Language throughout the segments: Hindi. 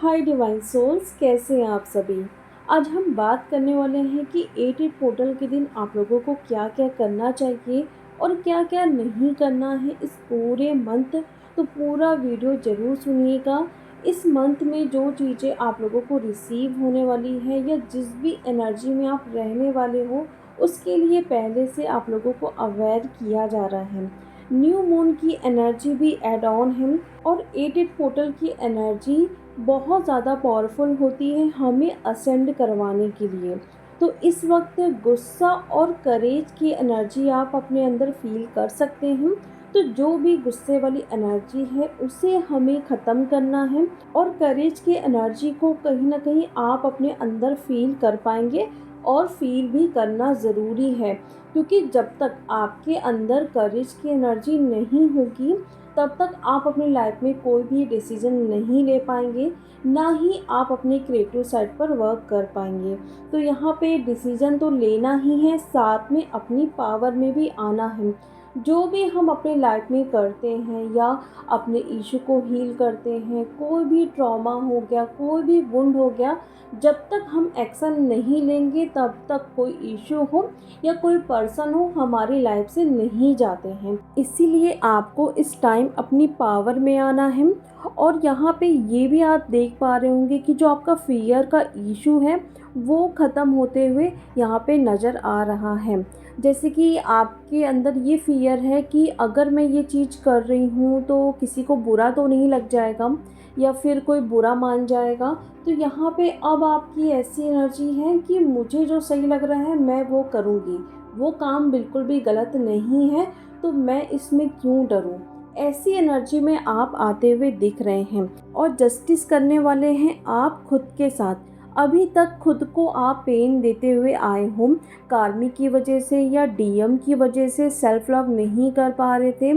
हाय डिवाइन सोल्स, कैसे हैं आप सभी। आज हम बात करने वाले हैं कि 88 पोर्टल के दिन आप लोगों को क्या क्या करना चाहिए और क्या क्या नहीं करना है इस पूरे मंथ। तो पूरा वीडियो ज़रूर सुनिएगा। इस मंथ में जो चीज़ें आप लोगों को रिसीव होने वाली है या जिस भी एनर्जी में आप रहने वाले हो, उसके लिए पहले से आप लोगों को अवेयर किया जा रहा है। न्यू मून की एनर्जी भी एड ऑन है और 88 पोर्टल की एनर्जी बहुत ज़्यादा पावरफुल होती है हमें असेंड करवाने के लिए। तो इस वक्त गुस्सा और करेज की एनर्जी आप अपने अंदर फील कर सकते हैं। तो जो भी गुस्से वाली एनर्जी है उसे हमें ख़त्म करना है और करेज की एनर्जी को कहीं ना कहीं आप अपने अंदर फील कर पाएंगे और फील भी करना ज़रूरी है, क्योंकि जब तक आपके अंदर करेज की एनर्जी नहीं होगी तब तक आप अपनी लाइफ में कोई भी डिसीजन नहीं ले पाएंगे, ना ही आप अपनी क्रिएटिव साइड पर वर्क कर पाएंगे। तो यहाँ पे डिसीजन तो लेना ही है, साथ में अपनी पावर में भी आना है। जो भी हम अपने लाइफ में करते हैं या अपने इशू को हील करते हैं, कोई भी ट्रॉमा हो गया, कोई भी वुंड हो गया, जब तक हम एक्शन नहीं लेंगे तब तक कोई इशू हो या कोई पर्सन हो हमारी लाइफ से नहीं जाते हैं। इसीलिए आपको इस टाइम अपनी पावर में आना है। और यहाँ पे ये भी आप देख पा रहे होंगे कि जो आपका फियर का इशू है वो ख़त्म होते हुए यहाँ पे नज़र आ रहा है। जैसे कि आपके अंदर ये फियर है कि अगर मैं ये चीज़ कर रही हूँ तो किसी को बुरा तो नहीं लग जाएगा या फिर कोई बुरा मान जाएगा। तो यहाँ पे अब आपकी ऐसी एनर्जी है कि मुझे जो सही लग रहा है मैं वो करूँगी, वो काम बिल्कुल भी गलत नहीं है, तो मैं इसमें क्यों डरूँ। ऐसी एनर्जी में आप आते हुए दिख रहे हैं और जस्टिस करने वाले हैं आप खुद के साथ। अभी तक खुद को आप पेन देते हुए आए हो, कार्मी की वजह से या डीएम की वजह से सेल्फ लव नहीं कर पा रहे थे।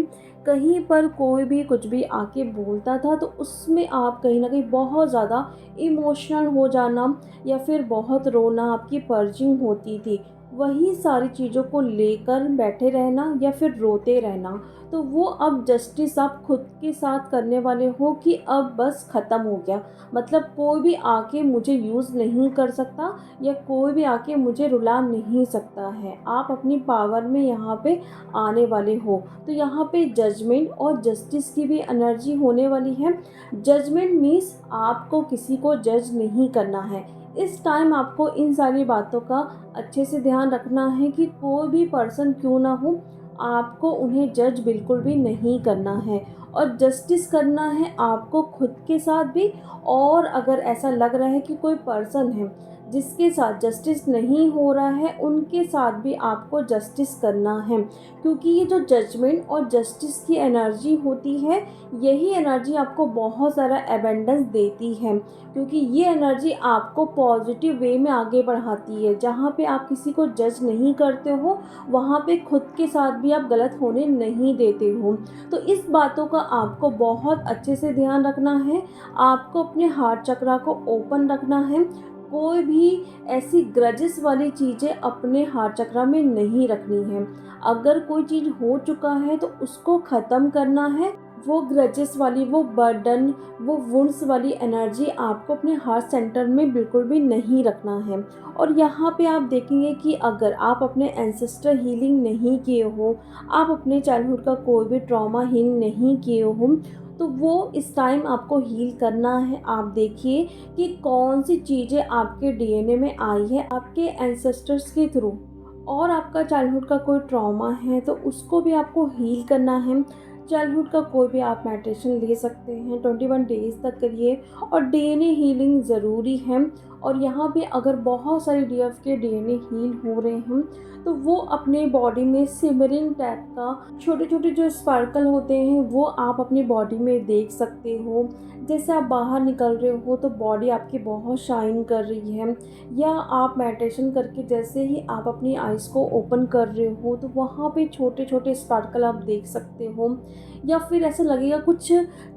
कहीं पर कोई भी कुछ भी आके बोलता था तो उसमें आप कहीं ना कहीं बहुत ज़्यादा इमोशनल हो जाना या फिर बहुत रोना, आपकी पर्जिंग होती थी। वही सारी चीज़ों को लेकर बैठे रहना या फिर रोते रहना। तो वो अब जस्टिस आप खुद के साथ करने वाले हो कि अब बस ख़त्म हो गया। मतलब कोई भी आके मुझे यूज़ नहीं कर सकता या कोई भी आके मुझे रुला नहीं सकता है। आप अपनी पावर में यहाँ पे आने वाले हो। तो यहाँ पे जजमेंट और जस्टिस की भी एनर्जी होने वाली है। जजमेंट मीन्स आपको किसी को जज नहीं करना है। इस टाइम आपको इन सारी बातों का अच्छे से ध्यान रखना है कि कोई भी पर्सन क्यों ना हो, आपको उन्हें जज बिल्कुल भी नहीं करना है और जस्टिस करना है आपको खुद के साथ भी। और अगर ऐसा लग रहा है कि कोई पर्सन है जिसके साथ जस्टिस नहीं हो रहा है, उनके साथ भी आपको जस्टिस करना है, क्योंकि ये जो जजमेंट और जस्टिस की एनर्जी होती है, यही एनर्जी आपको बहुत सारा एबेंडेंस देती है, क्योंकि ये एनर्जी आपको पॉजिटिव वे में आगे बढ़ाती है। जहाँ पे आप किसी को जज नहीं करते हो वहाँ पे खुद के साथ भी आप गलत होने नहीं देते हो। तो इस बातों का आपको बहुत अच्छे से ध्यान रखना है। आपको अपने हार्ट चक्रा को ओपन रखना है। कोई भी ऐसी ग्रजेस वाली चीज़ें अपने हार्ट चक्रा में नहीं रखनी है। अगर कोई चीज़ हो चुका है तो उसको ख़त्म करना है। वो ग्रजेस वाली, वो बर्डन, वो वुंड्स वाली एनर्जी आपको अपने हार्ट सेंटर में बिल्कुल भी नहीं रखना है। और यहाँ पे आप देखेंगे कि अगर आप अपने एंसेस्टर हीलिंग नहीं किए हो, आप अपने चाइल्डहुड का कोई भी ट्रॉमा हील नहीं किए हो, तो वो इस टाइम आपको हील करना है। आप देखिए कि कौन सी चीज़ें आपके डीएनए में आई है आपके एंसेस्टर्स के थ्रू, और आपका चाइल्डहुड का कोई ट्रॉमा है तो उसको भी आपको हील करना है। चाइल्डहुड का कोई भी आप मेडिटेशन ले सकते हैं, 21 डेज़ तक करिए और डीएनए हीलिंग ज़रूरी है। और यहाँ पे अगर बहुत सारे डीएफ के डीएनए हील हो रहे हैं तो वो अपने बॉडी में सिमरिंग टाइप का छोटे छोटे जो स्पार्कल होते हैं वो आप अपनी बॉडी में देख सकते हो। जैसे आप बाहर निकल रहे हो तो बॉडी आपकी बहुत शाइन कर रही है, या आप मेडिटेशन करके जैसे ही आप अपनी आइज़ को ओपन कर रहे हो तो वहाँ पे छोटे छोटे स्पार्कल आप देख सकते हो। या फिर ऐसा लगेगा कुछ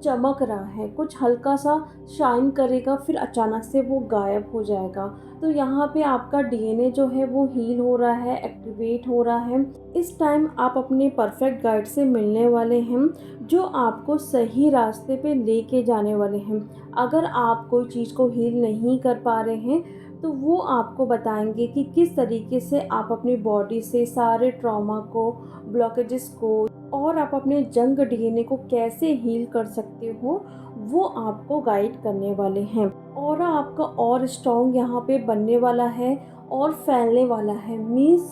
चमक रहा है, कुछ हल्का सा शाइन करेगा, फिर अचानक से वो गायब हो जाएगा। तो यहाँ पे आपका डीएनए जो है वो हील हो रहा है, एक्टिवेट हो रहा है। इस टाइम आप अपने परफेक्ट गाइड से मिलने वाले हैं, जो आपको सही रास्ते पे लेके जाने वाले हैं। अगर आप कोई चीज़ को हील नहीं कर पा रहे हैं, तो वो आपको बताएंगे कि किस तरीके से आप अपनी बॉडी से सारे ट्रॉमा को, ब्लॉकेजेस को और आप अपने जंग डीएनए को कैसे हील कर सकते हो, वो आपको गाइड करने वाले हैं। ऑरा आपका और स्ट्रॉन्ग यहाँ पे बनने वाला है और फैलने वाला है। मीन्स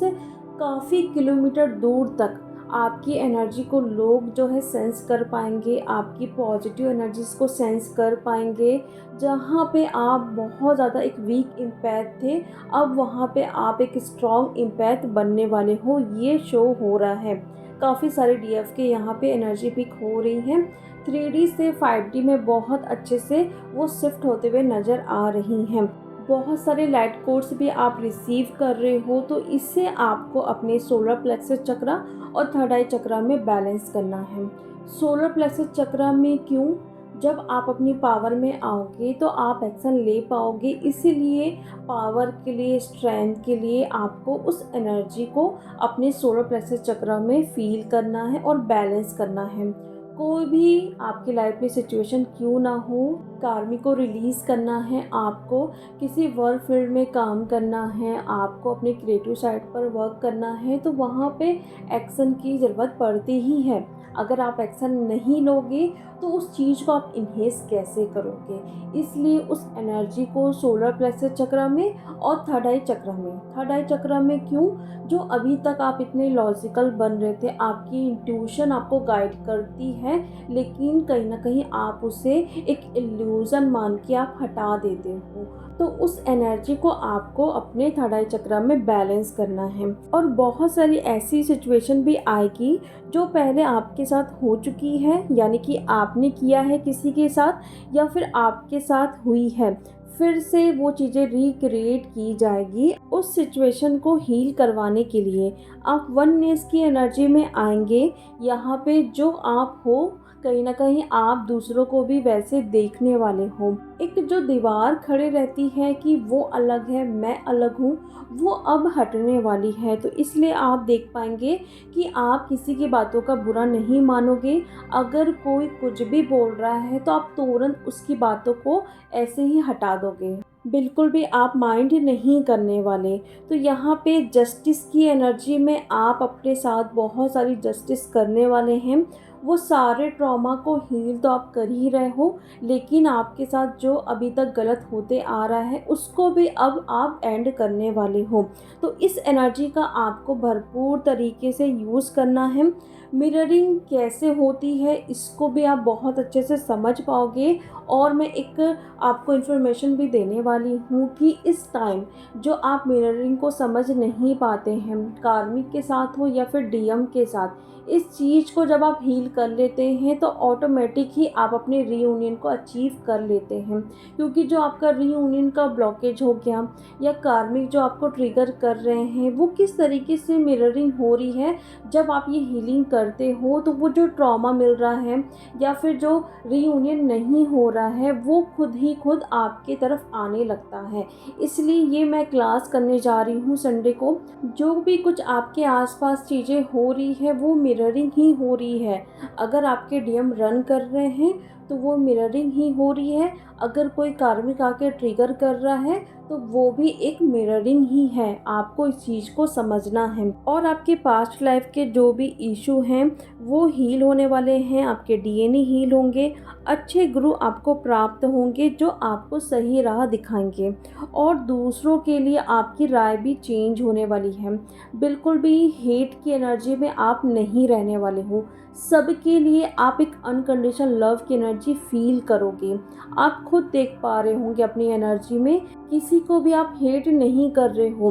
काफ़ी किलोमीटर दूर तक आपकी एनर्जी को लोग जो है सेंस कर पाएंगे, आपकी पॉजिटिव एनर्जीज को सेंस कर पाएंगे। जहाँ पे आप बहुत ज़्यादा एक वीक इम्पैथ थे, अब वहाँ पे आप एक स्ट्रॉन्ग इम्पैथ बनने वाले हो, ये शो हो रहा है। काफ़ी सारे डीएफ के यहाँ पे एनर्जी पिक हो रही है। 3D से 5D में बहुत अच्छे से वो शिफ्ट होते हुए नज़र आ रही हैं। बहुत सारे लाइट कोड्स भी आप रिसीव कर रहे हो, तो इससे आपको अपने सोलर प्लेक्सस चक्रा और थर्ड आई चक्रा में बैलेंस करना है। सोलर प्लेक्सस चक्रा में क्यों? जब आप अपनी पावर में आओगे तो आप एक्शन ले पाओगे, इसीलिए पावर के लिए, स्ट्रेंथ के लिए आपको उस एनर्जी को अपने सोलर प्लेक्सस चक्रा में फील करना है और बैलेंस करना है। कोई भी आपकी लाइफ में सिचुएशन क्यों ना हो, कार्मिक को रिलीज़ करना है, आपको किसी वर्क फील्ड में काम करना है, आपको अपने क्रिएटिव साइड पर वर्क करना है, तो वहाँ पे एक्शन की ज़रूरत पड़ती ही है। अगर आप एक्शन नहीं लोगे तो उस चीज़ को आप इन्हेंस कैसे करोगे? इसलिए उस एनर्जी को सोलर प्लेक्सस चक्र में और थर्ड आई चक्र में, थर्ड आई चक्र में क्यों? जो अभी तक आप इतने लॉजिकल बन रहे थे, आपकी इंट्यूशन आपको गाइड करती है, लेकिन कहीं ना कहीं आप उसे एक इल्यूज़न मान के आप हटा देते हो। तो उस एनर्जी को आपको अपने थर्ड आई चक्र में बैलेंस करना है। और बहुत सारी ऐसी सिचुएशन भी आएगी जो पहले आपके साथ हो चुकी है, यानी कि आपने किया है किसी के साथ या फिर आपके साथ हुई है, फिर से वो चीज़ें रिक्रिएट की जाएगी। उस सिचुएशन को हील करवाने के लिए आप वननेस की एनर्जी में आएंगे। यहाँ पे जो आप हो, कहीं ना कहीं आप दूसरों को भी वैसे देखने वाले हो। एक जो दीवार खड़े रहती है कि वो अलग है, मैं अलग हूँ, वो अब हटने वाली है। तो इसलिए आप देख पाएंगे कि आप किसी की बातों का बुरा नहीं मानोगे। अगर कोई कुछ भी बोल रहा है तो आप तुरंत उसकी बातों को ऐसे ही हटा दोगे, बिल्कुल भी आप माइंड नहीं करने वाले। तो यहाँ पे जस्टिस की एनर्जी में आप अपने साथ बहुत सारी जस्टिस करने वाले हैं। वो सारे ट्रॉमा को हील तो आप कर ही रहे हो, लेकिन आपके साथ जो अभी तक गलत होते आ रहा है उसको भी अब आप एंड करने वाले हो। तो इस एनर्जी का आपको भरपूर तरीके से यूज़ करना है। मिररिंग कैसे होती है इसको भी आप बहुत अच्छे से समझ पाओगे। और मैं एक आपको इन्फॉर्मेशन भी देने वाली हूँ कि इस टाइम जो आप मिररिंग को समझ नहीं पाते हैं, कार्मिक के साथ हो या फिर डीएम के साथ, इस चीज़ को जब आप हील कर लेते हैं तो ऑटोमेटिक ही आप अपने रीयूनियन को अचीव कर लेते हैं। क्योंकि जो आपका रीयूनियन का ब्लॉकेज हो गया या कार्मिक जो आपको ट्रिगर कर रहे हैं, वो किस तरीके से मिररिंग हो रही है, जब आप ये हीलिंग करते हो तो वो जो ट्रॉमा मिल रहा है या फिर जो रीयूनियन नहीं हो रहा है, वो खुद ही खुद आपके तरफ आने लगता है। इसलिए ये मैं क्लास करने जा रही हूँ संडे को। जो भी कुछ आपके आसपास चीज़ें हो रही है वो मिररिंग ही हो रही है। अगर आपके डीएम रन कर रहे हैं तो वो मिररिंग ही हो रही है। अगर कोई कार्मिक आके ट्रिगर कर रहा है तो वो भी एक मिररिंग ही है। आपको इस चीज़ को समझना है। और आपके पास्ट लाइफ के जो भी इशू हैं वो हील होने वाले हैं, आपके डीएनए हील होंगे, अच्छे गुरु आपको प्राप्त होंगे जो आपको सही राह दिखाएंगे और दूसरों के लिए आपकी राय भी चेंज होने वाली है। बिल्कुल भी हेट की एनर्जी में आप नहीं रहने वाले हो। सबके लिए आप एक अनकंडीशनल लव की एनर्जी फील करोगे। आप खुद देख पा रहे होंगे अपनी एनर्जी में, किसी को भी आप हेट नहीं कर रहे हो।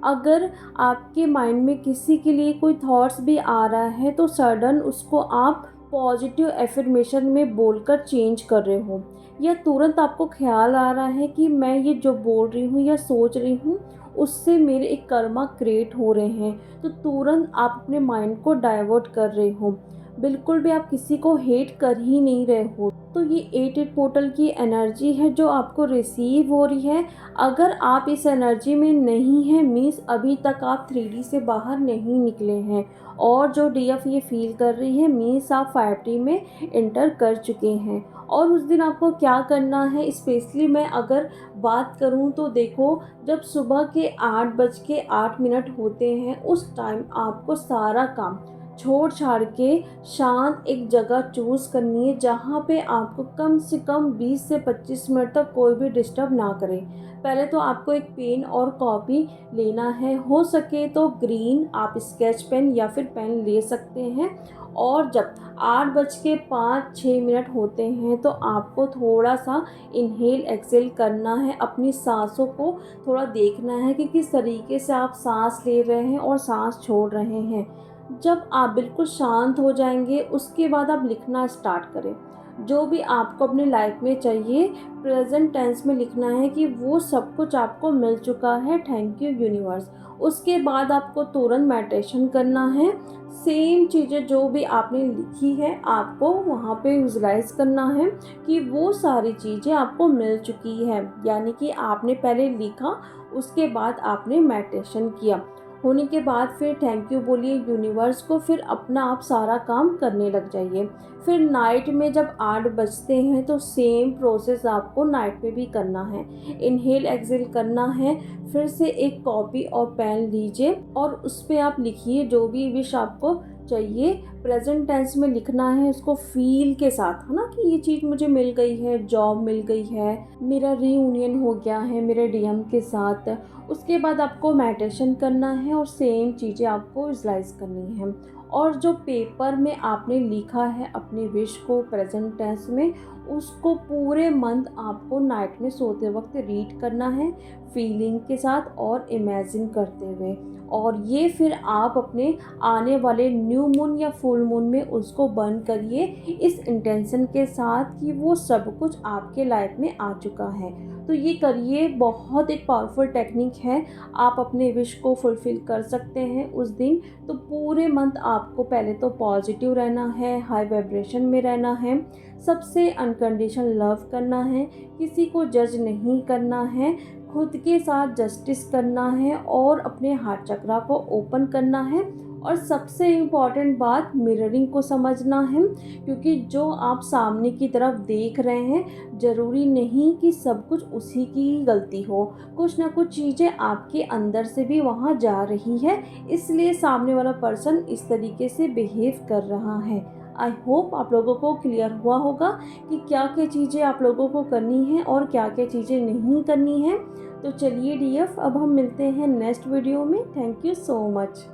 अगर आपके माइंड में किसी के लिए कोई थॉट्स भी आ रहा है तो सडन उसको आप पॉजिटिव एफर्मेशन में बोलकर चेंज कर रहे हो, या तुरंत आपको ख्याल आ रहा है कि मैं ये जो बोल रही हूँ या सोच रही हूँ उससे मेरे एक कर्मा क्रिएट हो रहे हैं, तो तुरंत आप अपने माइंड को डाइवर्ट कर रहे हो। बिल्कुल भी आप किसी को हेट कर ही नहीं रहे हो। तो ये 88 पोर्टल की एनर्जी है जो आपको रिसीव हो रही है। अगर आप इस एनर्जी में नहीं हैं, मीन्स अभी तक आप 3D से बाहर नहीं निकले हैं, और जो डीएफ ये फील कर रही है, मीन्स आप 5D में एंटर कर चुके हैं। और उस दिन आपको क्या करना है, स्पेशली मैं अगर बात करूं तो देखो, जब सुबह के 8:08 होते हैं, उस टाइम आपको सारा काम छोड़ छाड़ के शांत एक जगह चूज़ करनी है, जहाँ पे आपको कम से कम 20 से 25 मिनट तक कोई भी डिस्टर्ब ना करे। पहले तो आपको एक पेन और कॉपी लेना है, हो सके तो ग्रीन आप स्केच पेन या फिर पेन ले सकते हैं। और जब 8:05-6 होते हैं तो आपको थोड़ा सा इनहेल एक्सेल करना है, अपनी सांसों को थोड़ा देखना है कि किस तरीके से आप सांस ले रहे हैं और सांस छोड़ रहे हैं। जब आप बिल्कुल शांत हो जाएंगे, उसके बाद आप लिखना स्टार्ट करें। जो भी आपको अपनी लाइफ में चाहिए, प्रेजेंट टेंस में लिखना है कि वो सब कुछ आपको मिल चुका है, थैंक यू यूनिवर्स। उसके बाद आपको तुरंत मेडिटेशन करना है। सेम चीज़ें जो भी आपने लिखी है, आपको वहाँ पे विजुलाइज करना है कि वो सारी चीज़ें आपको मिल चुकी है। यानी कि आपने पहले लिखा, उसके बाद आपने मेडिटेशन किया, होने के बाद फिर थैंक यू बोलिए यूनिवर्स को, फिर अपना आप सारा काम करने लग जाइए। फिर नाइट में जब 8 बजते हैं तो सेम प्रोसेस आपको नाइट में भी करना है। इनहेल एक्सेल करना है। फिर से एक कॉपी और पेन लीजिए और उस पर आप लिखिए जो भी विश आपको चाहिए। प्रेजेंट टेंस में लिखना है उसको फील के साथ, है ना, कि ये चीज़ मुझे मिल गई है, जॉब मिल गई है, मेरा रीयूनियन हो गया है मेरे डीएम के साथ। उसके बाद आपको मेडिटेशन करना है और सेम चीज़ें आपको विजुलाइज करनी है। और जो पेपर में आपने लिखा है अपनी विश को प्रेजेंट टेंस में, उसको पूरे मंथ आपको नाइट में सोते वक्त रीड करना है, फीलिंग के साथ और इमेजिन करते हुए। और ये फिर आप अपने आने वाले न्यू मून या फुल मून में उसको बर्न करिए, इस इंटेंशन के साथ कि वो सब कुछ आपके लाइफ में आ चुका है। तो ये करिए, बहुत एक पावरफुल टेक्निक है। आप अपने विश को फुलफ़िल कर सकते हैं उस दिन। तो पूरे मंथ आपको पहले तो पॉजिटिव रहना है, हाई वाइब्रेशन में रहना है, सबसे अनकंडीशनल लव करना है, किसी को जज नहीं करना है, खुद के साथ जस्टिस करना है और अपने हार्ट चक्रा को ओपन करना है। और सबसे इम्पॉर्टेंट बात, मिररिंग को समझना है, क्योंकि जो आप सामने की तरफ देख रहे हैं, ज़रूरी नहीं कि सब कुछ उसी की गलती हो, कुछ ना कुछ चीज़ें आपके अंदर से भी वहाँ जा रही है, इसलिए सामने वाला पर्सन इस तरीके से बिहेव कर रहा है। आई होप आप लोगों को क्लियर हुआ होगा कि क्या क्या चीज़ें आप लोगों को करनी है और क्या क्या चीज़ें नहीं करनी है। तो चलिए डीएफ, अब हम मिलते हैं नेक्स्ट वीडियो में। Thank you so much.